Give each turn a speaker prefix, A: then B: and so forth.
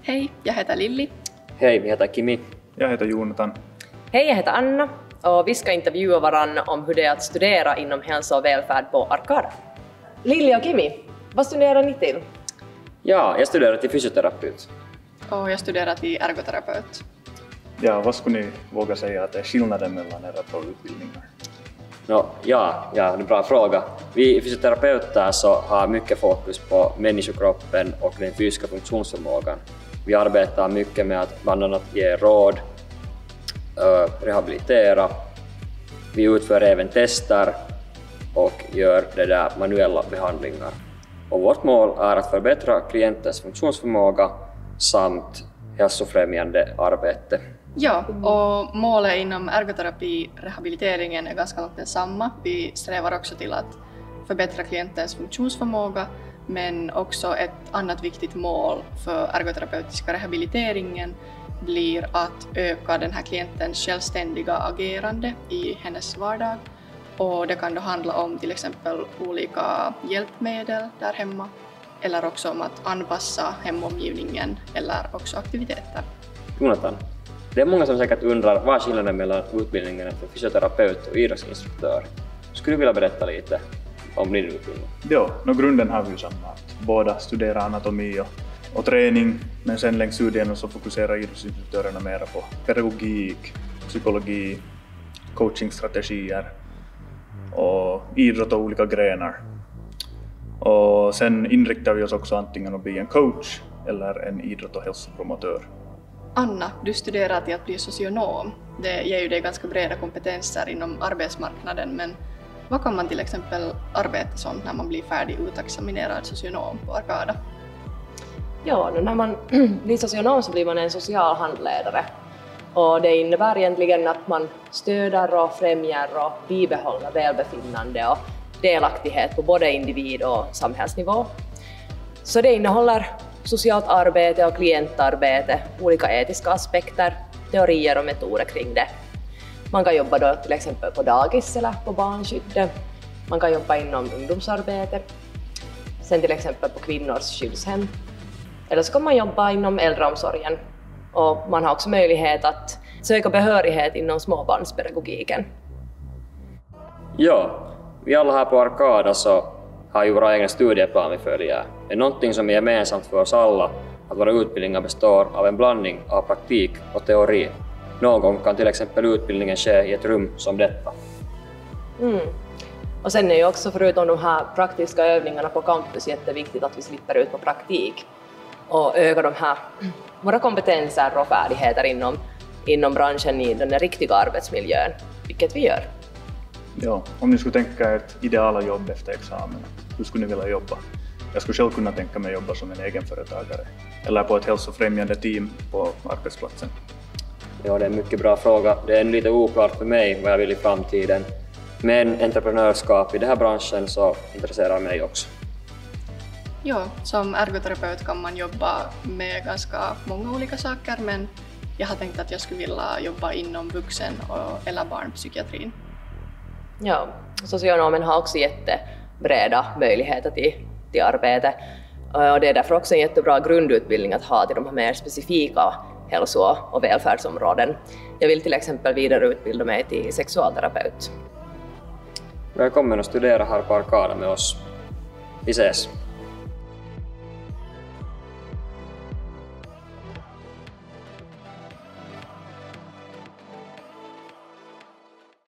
A: Hej, jag heter Lilli.
B: Hej, jag heter Kimi.
C: Jag heter Jonathan.
D: Hej, jag heter Anna och vi ska intervjua varandra om hur det är att studera inom hälsa och välfärd på Arkada. Lilli och Kimi, vad studerar ni till?
B: Ja, jag studerar till fysioterapeut.
A: Och jag studerar till ergoterapeut.
C: Ja, vad skulle ni våga säga att det är skillnaden mellan era två utbildningar?
B: Ja, det är en bra fråga. Vi fysioterapeuter så har mycket fokus på människokroppen och den fysiska funktionsförmågan. Vi arbetar mycket med att bland annat ge råd, rehabilitera. Vi utför även tester och gör manuella behandlingar. Och vårt mål är att förbättra klientens funktionsförmåga samt hälsofrämjande arbete.
A: Ja, och målet inom ergoterapi-rehabiliteringen är ganska långt densamma. Vi strävar också till att förbättra klientens funktionsförmåga, men också ett annat viktigt mål för ergoterapeutiska rehabiliteringen blir att öka den här klientens självständiga agerande i hennes vardag. Och det kan då handla om till exempel olika hjälpmedel där hemma, eller också om att anpassa hemomgivningen eller också aktiviteter.
B: Jonathan, det är många som säkert undrar vad är skillnaden mellan utbildningen för fysioterapeut och idrottsinstruktör. Skulle du vilja berätta lite om din utbildning?
C: Ja, grunden har vi ju samma. Båda studerar anatomi och träning, men sen längs studierna så fokuserar idrottsinstruktörerna mera på pedagogik, psykologi, coachingstrategier och idrott och olika grenar. Och sen inriktar vi oss också antingen att bli en coach eller en idrott- och hälsopromotör.
A: Anna, du studerar till att bli socionom. Det ger ju dig ganska breda kompetenser inom arbetsmarknaden, men vad kan man till exempel arbeta som när man blir färdig utexaminerad socionom på Arkada?
D: Ja, när man blir socionom så blir man en social handledare. Och det innebär egentligen att man stöder och främjar och bibehåller välbefinnande och delaktighet på både individ- och samhällsnivå. Så det innehåller socialt arbete och klientarbete, olika etiska aspekter, teorier och metoder kring det. Man kan jobba då till exempel på dagis eller på barnskyddet. Man kan jobba inom ungdomsarbete, sen till exempel på kvinnors skyddshem. Eller så kan man jobba inom äldreomsorgen. Och man har också möjlighet att söka behörighet inom småbarnspedagogiken.
B: Ja, vi alla här på Arkada så har ju våra egna studieplan vi följer. Det är någonting som är gemensamt för oss alla, att våra utbildningar består av en blandning av praktik och teori. Någon gång kan till exempel utbildningen ske i ett rum som detta.
D: Och sen är ju också förutom de här praktiska övningarna på campus jätteviktigt att vi slipper ut på praktik och öka de här våra kompetenser och färdigheter inom branschen i den riktiga arbetsmiljön, vilket vi gör.
C: Ja, om ni skulle tänka ett ideala jobb efter examen, hur skulle ni vilja jobba? Jag skulle själv kunna tänka mig jobba som en egenföretagare eller på ett hälsofrämjande team på arbetsplatsen.
B: Ja, det är en mycket bra fråga. Det är lite oklart för mig vad jag vill i framtiden. Men entreprenörskap i den här branschen så intresserar mig också.
A: Ja, som ergoterapeut kan man jobba med ganska många olika saker, men jag har tänkt att jag skulle vilja jobba inom vuxen- eller barnpsykiatrin.
D: Ja, socionomen har också jättebreda möjligheter till arbete. Och det är därför också en jättebra grundutbildning att ha till de här mer specifika hälso- och välfärdsområden. Jag vill till exempel vidareutbilda mig till sexualterapeut.
B: Välkommen att studera här på Arkada med oss. Vi ses!